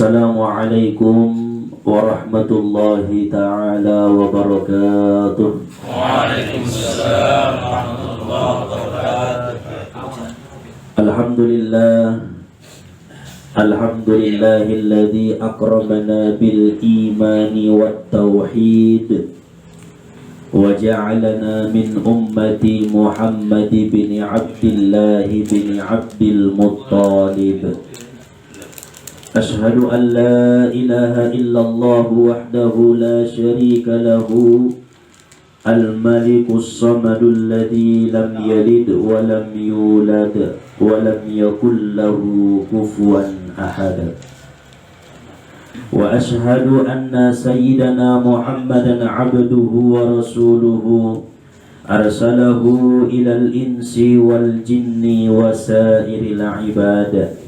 Assalamualaikum warahmatullahi ta'ala wabarakatuh. Waalaikumsalam warahmatullahi wabarakatuh. Alhamdulillahilladzi akramana bil imani wat tauhid wa ja'alana min ummati Muhammad bin Abdillah bin Abdil Muttalib. Ashhadu an la ilaha illallah wahdahu la syarika lahu al-malikus samadul ladzi lam yalid wa lam yulad wa lam yakul lahu kufuwan ahad. Wa ashhadu anna sayyidana Muhammadan abduhu wa rasuluhu arsalahu ilal insi wal jinni wa sairil ibad.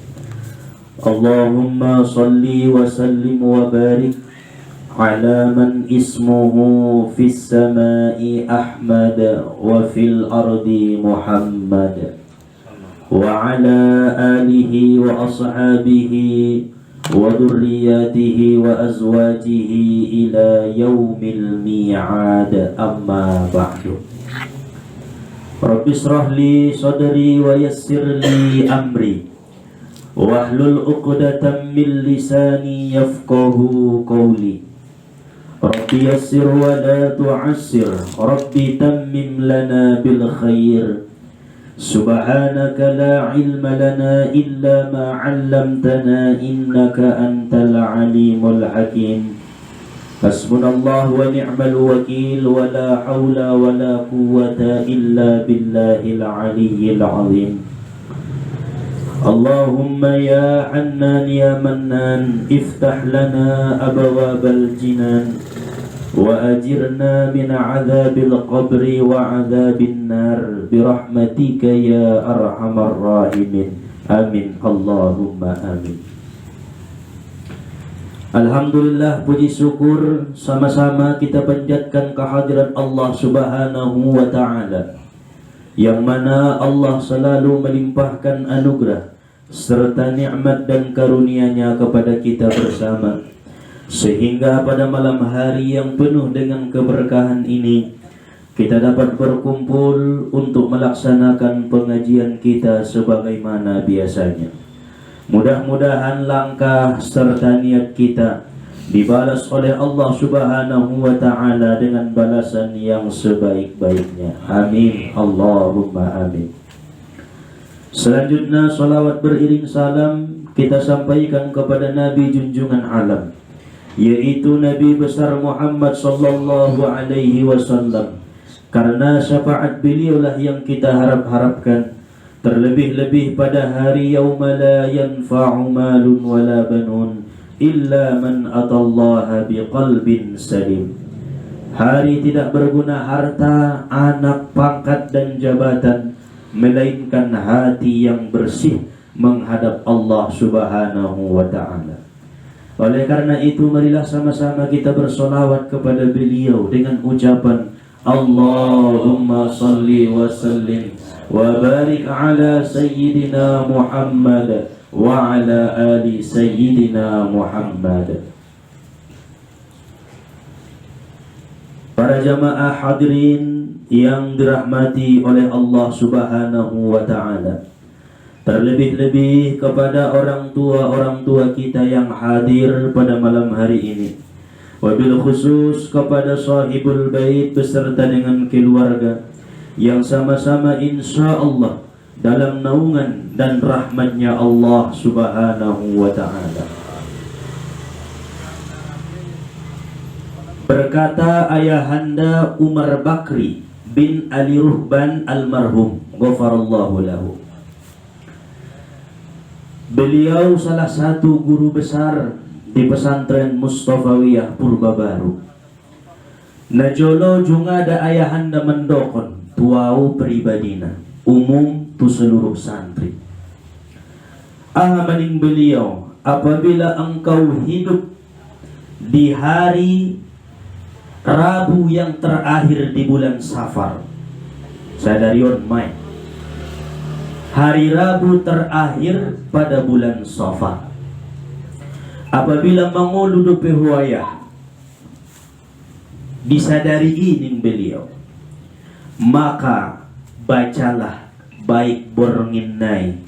Allahumma salli wa sallim wa barik ala man ismuhu fis samai Ahmad wa fil ardi Muhammad wa ala alihi wa ashabihi wa dhurriyyatihi wa azwajihi ila yaumil mi'ad, amma ba'du. Rabbi shrah li sadri wa yassir li amri wahlul 'uqdatam min lisani yafqahu qawli. Rabbi yassir wa la tu'assir, Rabbi tammim lana bil khair. Subhanaka la ilma lana illa ma 'allamtana innaka antal alimul hakim. Hasbunallahu wa ni'mal wakil wa la hawla wa la quwwata illa billahil aliyyil azim. Allahumma ya Hannan ya Mannan iftah lana abwabal jinan wa ajirna min adzabil qabri wa adzabin nar birahmatika ya arhamar rahimin. Amin Allahumma amin. Alhamdulillah, puji syukur sama-sama kita panjatkan kehadiran Allah Subhanahu wa ta'ala, yang mana Allah selalu melimpahkan anugerah serta nikmat dan karunia-Nya kepada kita bersama, sehingga pada malam hari yang penuh dengan keberkahan ini kita dapat berkumpul untuk melaksanakan pengajian kita sebagaimana biasanya. Mudah-mudahan langkah serta niat kita dibalas oleh Allah Subhanahu wa ta'ala dengan balasan yang sebaik-baiknya. Amin Allahumma amin. Selanjutnya salawat beriring salam kita sampaikan kepada Nabi junjungan alam, yaitu Nabi besar Muhammad sallallahu alaihi wasallam, karena syafaat beliaulah yang kita harap-harapkan, terlebih-lebih pada hari yauma la yanfa'u malun wala banun illa man atallaha biqalbin salim. Hari tidak berguna harta, anak, pangkat dan jabatan, melainkan hati yang bersih menghadap Allah Subhanahu wa ta'ala. Oleh karena itu, marilah sama-sama kita bersolawat kepada beliau dengan ucapan Allahumma salli wa sallim wa barik ala sayyidina Muhammad wa ala ali sayyidina Muhammad. Para jamaah hadirin yang dirahmati oleh Allah Subhanahu wa ta'ala, terlebih-lebih kepada orang tua kita yang hadir pada malam hari ini, wabil khusus kepada sahibul bait beserta dengan keluarga yang sama-sama insya Allah dalam naungan dan rahmatnya Allah Subhanahu wa ta'ala. Berkata ayahanda Umar Bakri bin Ali Ruhban almarhum, ghafarallahu lahu. Beliau salah satu guru besar di pesantren Mustafawiyah Purbabaru. Najolo jungada ayahanda mendokon tuau pribadina umum tu seluruh santri. Maning beliau, apabila engkau hidup di hari Rabu yang terakhir di bulan Safar, Sadarion Mai, hari Rabu terakhir pada bulan Safar, apabila mangulu do pehuaya disadari ining beliau, maka bacalah baik borngin nai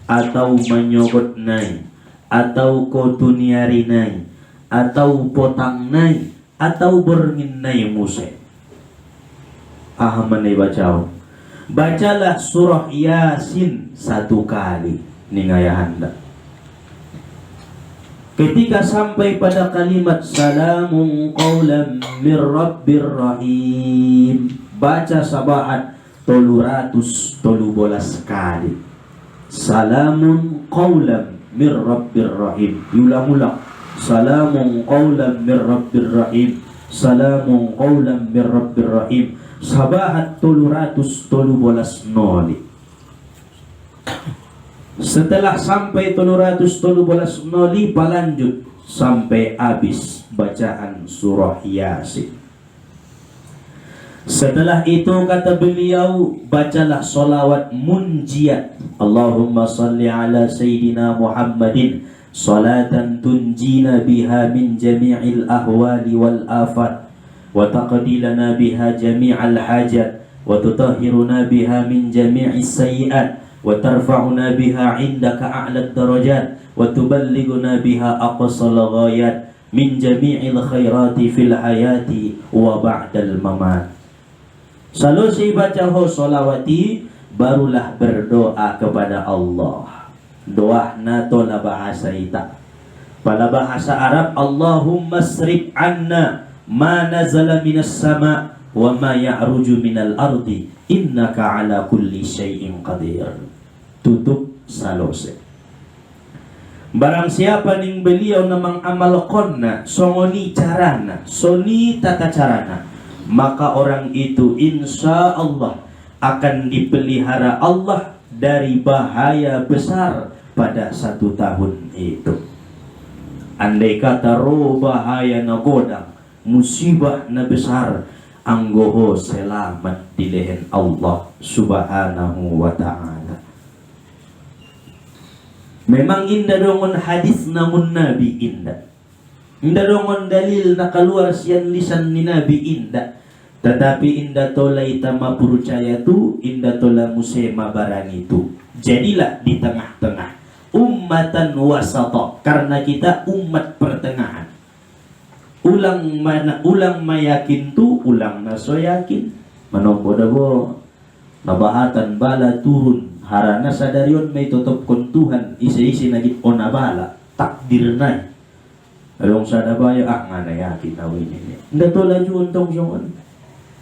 atau menyogot nai atau kotuniari nai atau potang nai atau borngin nai muse. Ahamanai bacau. Bacalah surah Yasin 1 kali ningayahanda. Ketika sampai pada kalimat salamun qawlan mir rabbir rahim, baca sabahat 313 kali. Salamun qawlan mir rabbir rahim. Ulang-ulang. Salamun qawlan mir rabbir rahim. Salamun qawlan mir rabbir rahim. Sabahat 313 noli. Setelah sampai 313 noli, palanjut sampai habis bacaan surah Yasin. Setelah itu kata beliau, bacalah solawat munjiat. Allahumma salli ala Sayyidina Muhammadin salatan tunjina biha min jami'il ahwali wal afat wa taqdilana biha jami'al hajat wa tutahhiruna biha min jami'is sayyi'at wa tarfa'una biha 'indaka a'la darajat wa tuballighuna biha aqsal ghayat min jami'il khairati fil hayati wa ba'dal mamat. Selesai baca solawati, barulah berdoa kepada Allah. Doa natola bahasa ita. Pada bahasa Arab, Allahumma srif anna ma nazala minas sama wa ma ya'ruju minal ardi innaka ala kulli syai'in qadir. Tutup salose. Barang siapa ning beliau namang amal konna, songoni carana, soni tata carana, maka orang itu insya Allah akan dipelihara Allah dari bahaya besar pada 1 tahun itu. Andai kata roh bahaya na godang, musibah na besar, anggoho selamat di lehen Allah subhanahu wa ta'ala. Memang indah dongon hadis namun Nabi indah. Indah dongon dalil na keluar sian lisan ni Nabi indah. Tetapi indah tola itama percaya tu, indah tola musema barang itu. Jadilah di tengah-tengah, ummatan wasata, karena kita umat pertengahan. Ulang mayakin tu, ulang naso yakin. Manombo dabo nabahatan bala turun, harana sadarion may tutup kon Tuhan, isi-isi nagit onabala, takdir na. Along sadabayo, nga na yakin awin ini. Indah tola ju untong siyon.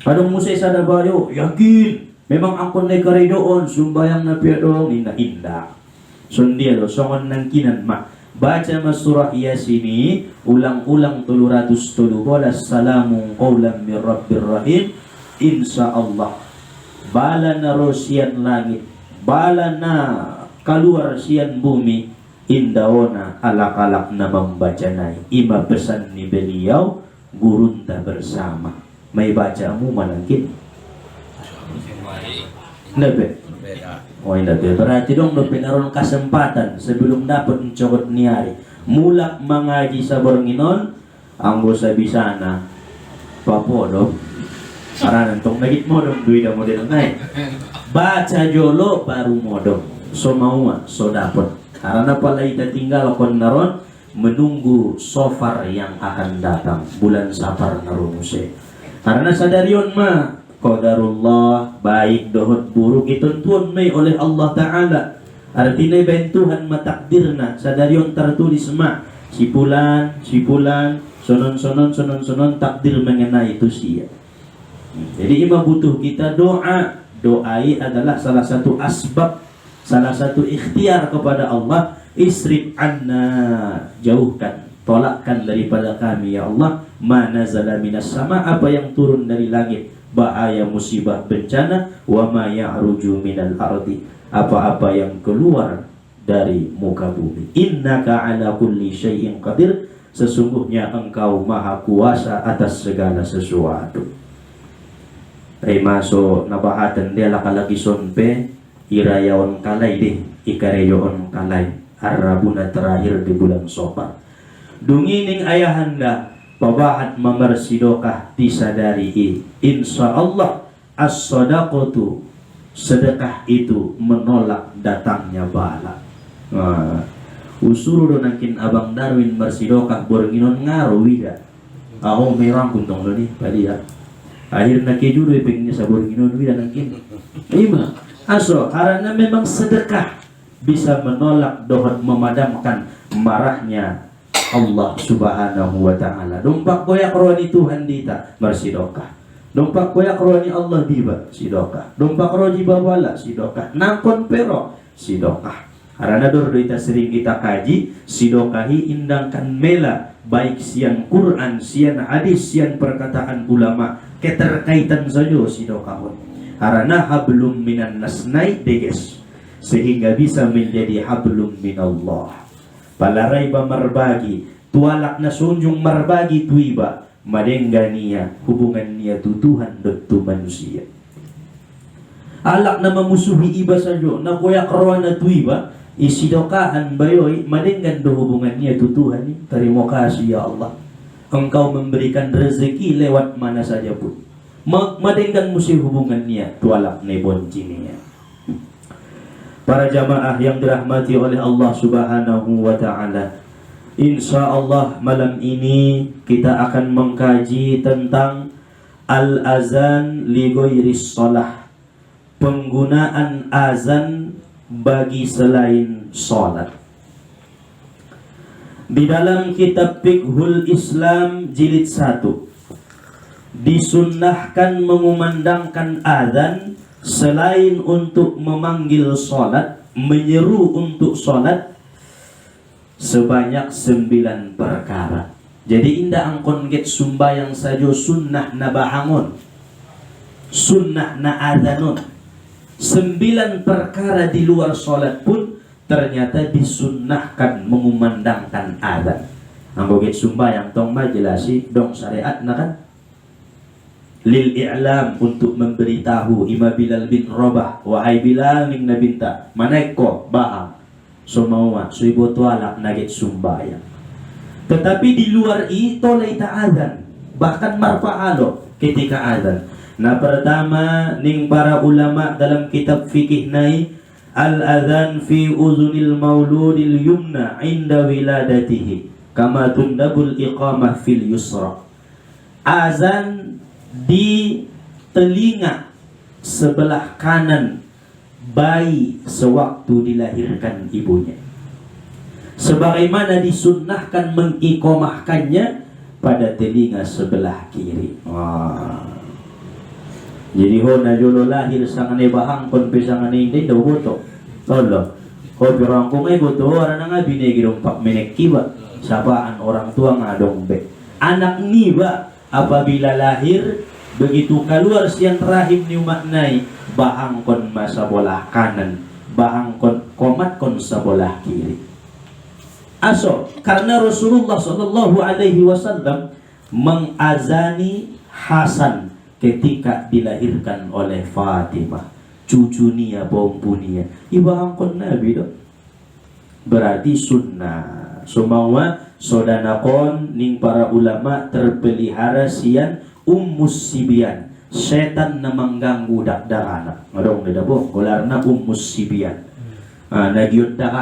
Anong musay sa nabayo? Yakin! Memang ako na karay doon, sumbayang na piya doon, inda. Sundialo, songon ng kinanma. Baca mas surah Yasin, ulang-ulang 313, salamun qawlan min rabbir rahim, insya Allah. Bala na ro siyan langit, bala na kaluar siyan bumi, indaona alak-alak na membaca na. Ima pesan ni beliau, gurunta bersama. May baca mo malangkit. Nabe. Oh, nabe. Berarti dong no pinaron kesempatan sebelum dapat mencokot niari. Mulak mengaji sa Bornginon, ang bosa bisana. Papo do. Paranan tong nagit mo dong duida model ngay. Baca jolo baru modong. So mauma, so dapat. Karena pala ita tinggal kon naron menunggu sofar yang akan datang, bulan Safar narumuse. Karena sadarion mah qadarullah, baik dohot buruk itu tuan may oleh Allah Ta'ala. Artinya bentuhan matakdirna, sadarion tertulis mah sipulan, sonon takdir mengenai itu sia. Jadi ima butuh kita doa. Doai adalah salah satu asbab, salah satu ikhtiar kepada Allah. Isrif anna, jauhkan, tolakkan daripada kami ya Allah, ma nazala minas sama, apa yang turun dari langit, bahaya musibah bencana, wa ma ya'ruju minal ardi, apa-apa yang keluar dari muka bumi. Innaka ala kulli syai'in qadir, sesungguhnya engkau maha kuasa atas segala sesuatu. Maso nabahatan dia lakalagi sonpe, irayaon kalay deh, ikareyoon kalay, arabuna terakhir di bulan Safar. dungining ayahanda pabahat mamarsidokah disadari insya Allah as-sadaqatu sedekah itu menolak datangnya bala. Usuru donakin abang Darwin marsidokah bornginon ngaro wida. Ako merang kuntong lo nih tadi ya. Akhirnya kejudo ipengnya sa bornginon wida nangkin. Ima aso karena memang sedekah bisa menolak dohot memadamkan marahnya Allah subhanahu wa ta'ala. Dompak koyak rohani Tuhan dita marsidokah. Dompak koyak rohani Allah diba sidokah. Dompak rohani babala sidokah. Nangkon pero sidokah. Karena kita sering kita kaji sidokahi indangkan mela baik sian Quran, sian hadis, sian perkataan ulama keterkaitan saja sidokahun. Karena hablum minan nasnai deges sehingga bisa menjadi hablum minallah. Palaray ba marbagi tualak na sunjung marbagi tuiba madengga niya hubungan niya tutuhan tu manusia. Alak na mamusuhi iba sajo na kuya karuan na tuiba isidokahan bayoy madenggan do hubungan niya tutuhan ni. Terima kasih ya Allah, engkau memberikan rezeki lewat mana saja pun. Madenggan musi hubungan niya tualak na bonci niya. Para jamaah yang dirahmati oleh Allah subhanahu wa ta'ala, insya Allah malam ini kita akan mengkaji tentang al-azan li ghairis shalah, penggunaan azan bagi selain sholat. Di dalam kitab Fiqhul Islam jilid 1 disunnahkan mengumandangkan azan selain untuk memanggil sholat, menyeru untuk sholat sebanyak 9 perkara. Jadi indah angkon get sumbayang sajo sunnah na bahangon, sunnah na adzanon. 9 perkara di luar sholat pun ternyata disunnahkan mengumandangkan adzan. Anggo get sumbayang tong majelasi dong syariat na kan? Lil i'lam, untuk memberitahu Ima Bilal bin Rabah, wahai Bilal ning nabinta maneko bahang somawa suibo tualak nagit sumbayang. Tetapi di luar itu laita adzan, bahkan marfaalo ketika adzan. Nah pertama ning para ulama dalam kitab fikih nai al-adzan fi uzunil mauludil yumna inda wiladatihi kama tundabul iqamah fil yusra. Azan di telinga sebelah kanan bayi sewaktu dilahirkan ibunya, sebagaimana disunnahkan mengikomahkannya pada telinga sebelah kiri. Jadi ho na jolo lahir sangane bahang kon pesangane inde do boto tolo ho pirangkung ay boto ara nga binegi dong pak menek kiba sapaan orang tua ngadong be anak niba apabila lahir begitu keluar siang rahim ni maknai bahang kon masa bolah kanan, bahang kon komat kon sabolah kiri. Aso karena Rasulullah sallallahu alaihi wasallam mengazani Hasan ketika dilahirkan oleh Fatimah, cucu nia pompunia ibahang kon Nabi do. Berarti sunnah semua sodanakon ning para ulama terpelihara sian ummus sibian, setan na mengganggu dak anak. Ngadong nedabo golarna ummus sibian. Nagyud dak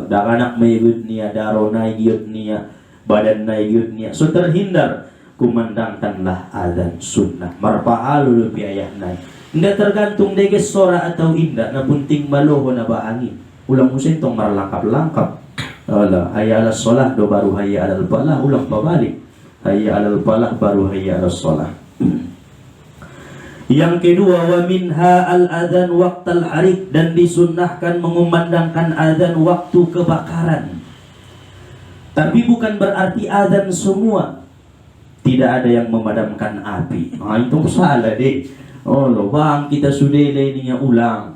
anak mayud niya daro nagyud niya badan nagyud niya. So terhindar kumandangkanlah azan sunnah. Marpaalo lupi ayah nay. Nda tergantung deges sora atau inda na punting maloho na bahangi. Ulang musin tong marlangkap-langkap. Allah, hayya ala sholah do baru hayya ala falah, ulang pabalik. Hayya ala falah baru hayya ala sholah. Yang kedua, wa minha al-adzan waqtal harik, dan disunnahkan mengumandangkan azan waktu kebakaran. Tapi bukan berarti azan semua. Tidak ada yang memadamkan api. Itu salah deh. Oh lo bang, kita sudah niya ulang.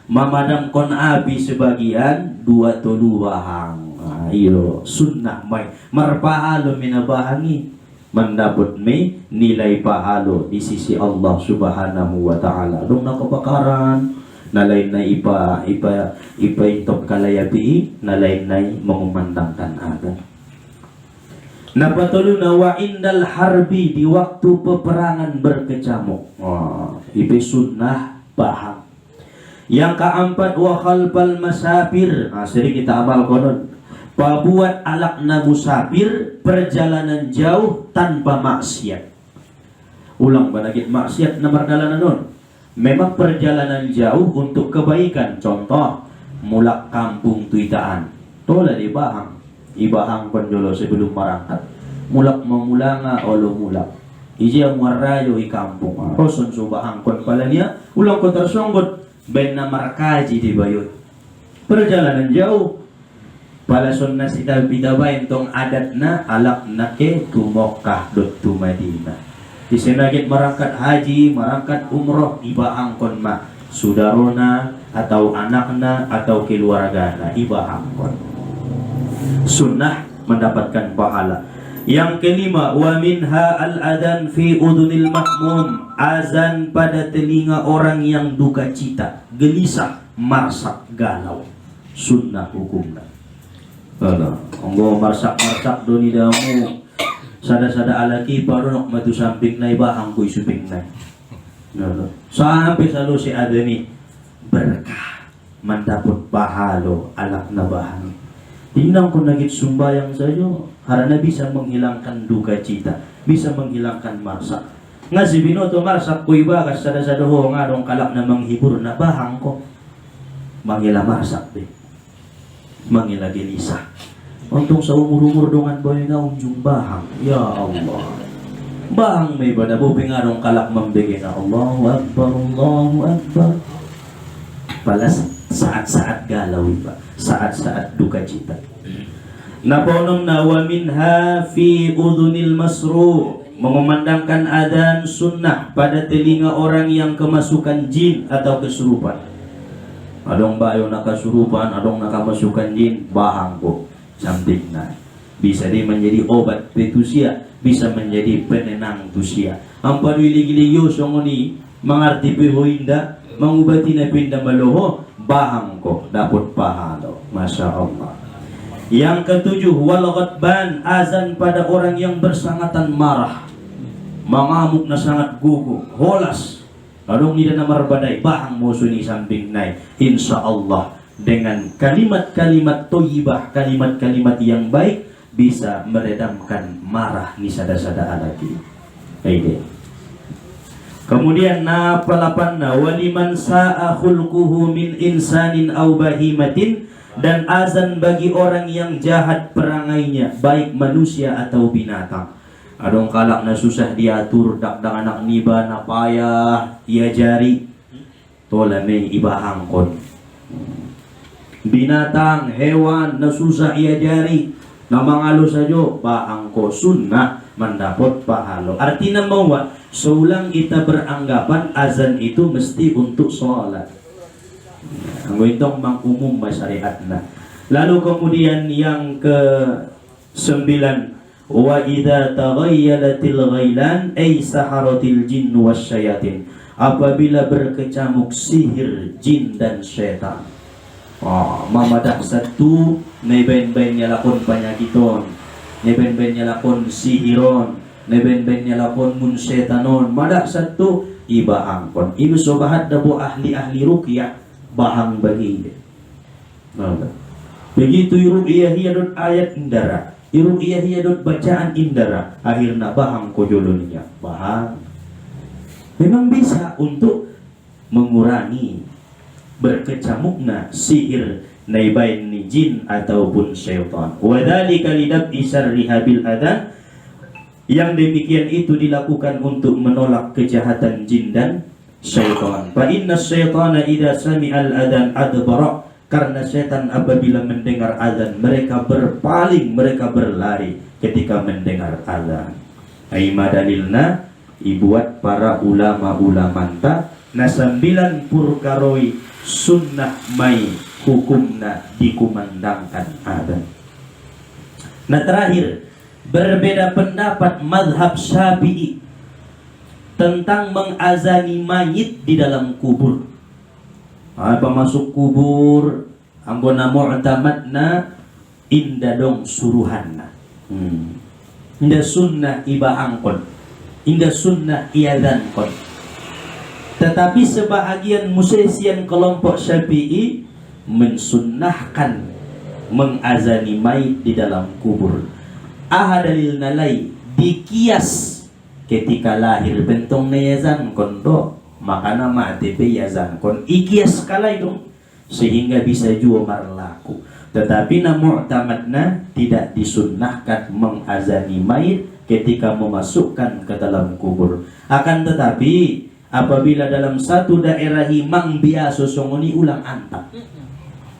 Memadamkan api sebagian dua to dua hang. Iyo sunnah may marpaalo minabahangi mendapat may nilai paalo di sisi Allah subhanahu wa ta'ala. Nung nakabakaran nalain na ipa intop kalayapi, nalain na mengumandangkan azan. Napatuluna wa indal harbi, di waktu peperangan berkecamuk. Itu sunnah bahang. Yang keempat wa khalfal masafir. Sering kita amal konon. Pabuat alakna musafir, perjalanan jauh tanpa maksiat. Ulang banakit maksiat nomor dalanan nun. Memang perjalanan jauh untuk kebaikan. Contoh, mulak kampung tuitaan. Tola di bahang. Ibahang penjolo sebelum marangkat. Mulak memulanga olo mulak. Ija muarayo i kampung. Roson subahang kon palanya. Ulang kon tersonggot. Ben na markaji di bayut. Perjalanan jauh. Pala sunna sita bidabain tong adat na alak na ke tu Mokkah dot tu Madinah. Disenagit marangkat haji, marangkat umroh, ibahang kon ma sudarona atau anakna atau keluargana, ibahang kon. Sunnah mendapatkan pahala. Yang kelima, wa minha al-adan fi udunil mahmum, azan pada telinga orang yang duka cita, gelisah, marsak, galau. Sunnah hukumna. Kalau onggo marsak-marsak doni damu, sada-sada alaki baru nak matu samping nai bahang ku isuping nai. Sampai selalu si ada ni berkah mendapat pahalo alak na bahang. Tinang ko nagit sumbayang sayo, harana bisa menghilangkan duka cita, bisa menghilangkan marsak. Nga si binoto marsak ko iba kas sada-sada ho nga dong kalak na menghibur na bahang ko. Mangila marsak be. Mangila gelisah. Untung sa umur-umur dongan boy nga unjung bahang. Ya Allah. Bahang may badabo pingarong kalak mambigay na Allahu Akbar, Allahu Akbar. Palas saat-saat galau iba, saat-saat duka cita. Naponom na wa minha fi udhunil masru, mengumandangkan adzan sunnah pada telinga orang yang kemasukan jin atau kesurupan. Adong bayo nakasurupan, adong nakamasukan jin, bahang ko samping na. Bisa dia menjadi obat petusia, bisa menjadi penenang tusia. Ampadu iligiliyo songoni mangarti pehoinda, mangubati na pinda maloho, bahang ko dapat pahalo. Masya Allah. Yang ketujuh, wal ghadban, azan pada orang yang bersangatan marah, mengamuk na sangat gugup, holas. Adong nida namar badai, bahang musuni samping nai. Insya Allah dengan kalimat-kalimat thayyibah, kalimat-kalimat yang baik bisa meredamkan marah ni sada-sada alaki. Aide. Kemudian na palapanna waliman sa'a khulquhu min insanin aw bahimatin, dan azan bagi orang yang jahat perangainya, baik manusia atau binatang. Adong kalak na susah diatur, dakdang anak niba na payah ia jari, tola may ibahang kon. Binatang, hewan na susah ia jari, na mangalo sajo, bahang ko sunnah mendapat pahalo. Artinya bahwa seulang kita beranggapan azan itu mesti untuk sholat. Ang itong mangumum masyariatna. Lalu kemudian yang ke-9, wa idza taghayyalatil ghailan ay saharatil jinn wasyayatin, apabila berkecamuk sihir jin dan setan. Mamadak satu neben-ben nyalakon panyakiton, neben-ben nyalakon sihiron, neben-ben nyalakon munsetanon, madak satu ibahangkon. Ibu sobahat dabo ahli-ahli ruqyah bahang bagi. Begitu ruqyah dot ayat indara, ruqyah dot bacaan indara, akhirnya bahang kojolonnya bahang. Memang bisa untuk mengurangi berkecamukna sihir naibain ni jin ataupun syaitan. Wadhalika lidab'i syarriha bil adan, yang demikian itu dilakukan untuk menolak kejahatan jin dan syaitan. Fa inna syaitana idza sami'al adan adbara, karena setan apabila mendengar azan mereka berpaling, mereka berlari ketika mendengar azan. Aima dalilna ibuat para ulama-ulamanta na 9 purkaroi sunnah mai hukumna dikumandangkan azan. Nah terakhir, berbeda pendapat mazhab Syafi'i tentang mengazani mayit di dalam kubur. Apa masuk kubur anggona mu'tamadna indadong suruhanna. inda sunnah ibahangkon, inda sunnah iadankon. Tetapi sebahagian musisian kelompok Syafi'i mensunnahkan mengazani mayit di dalam kubur. Dalil nalai dikias ketika lahir bentong na yazan kondo, maka nama ATP yazan kon ikias kalai dong, sehingga bisa juga marlaku. Tetapi na mu'tamadna tidak disunnahkan mengazani mayit ketika memasukkan ke dalam kubur. Akan tetapi apabila dalam satu daerah himang biasa songoni ulang antap.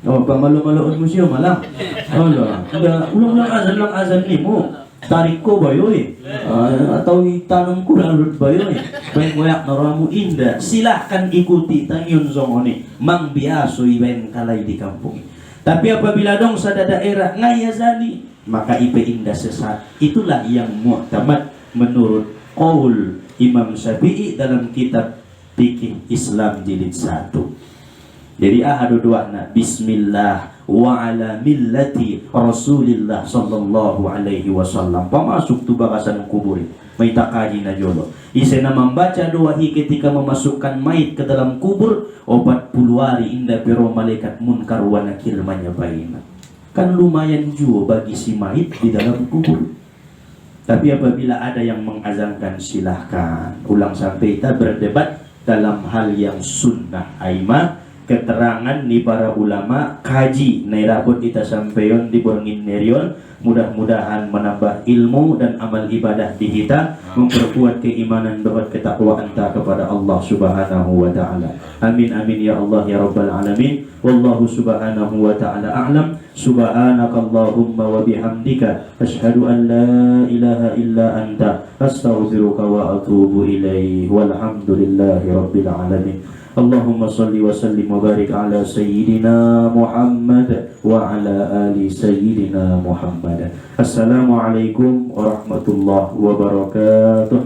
Oh, pamalu-maluun museum malang. Allah, ulang azan ni mo. Tarik ko ba yun? Atau itanong ko lalot ba yun? Baik moyak naramu indah. Silahkan ikuti tangyun songoni. Mang biaso iben kalay di kampung. Tapi apabila dong sa daerah ngayazani, maka ipe indah sesat. Itulah yang mu'tamad menurut qaul Imam Syafi'i dalam kitab Fikih Islam jilid 1. Jadi ahadu du'ana bismillah wa ala millati Rasulillah sallallahu alaihi wasallam. Pamasuk tu bakasan kubur may takaji na jolo. Isa na membaca doa ketika memasukkan mayit ke dalam kubur, 40 hari indah pero malaikat munkar wa nakir menyampaikan. Kan lumayan juga bagi si mayit di dalam kubur. Tapi apabila ada yang mengazankan, silahkan. Ulang sampai kita berdebat dalam hal yang sunnah aima, keterangan ni para ulama kaji nairapot kita sampaikan di borngin nerion. Mudah-mudahan menambah ilmu dan amal ibadah di kita, memperkuat keimanan dan ketakwaan kita kepada Allah Subhanahu wa taala. Amin amin ya Allah ya rabbal alamin. Wallahu subhanahu wa ta'ala a'lam. Subhanakallahumma wa bihamdika asyhadu an la ilaha illa anta astaghfiruka wa atubu ilaih. Walhamdulillahi rabbil alamin. Allahumma salli wa sallim wa barik ala sayyidina Muhammad wa ala ali sayyidina Muhammad. Assalamualaikum warahmatullahi wabarakatuh.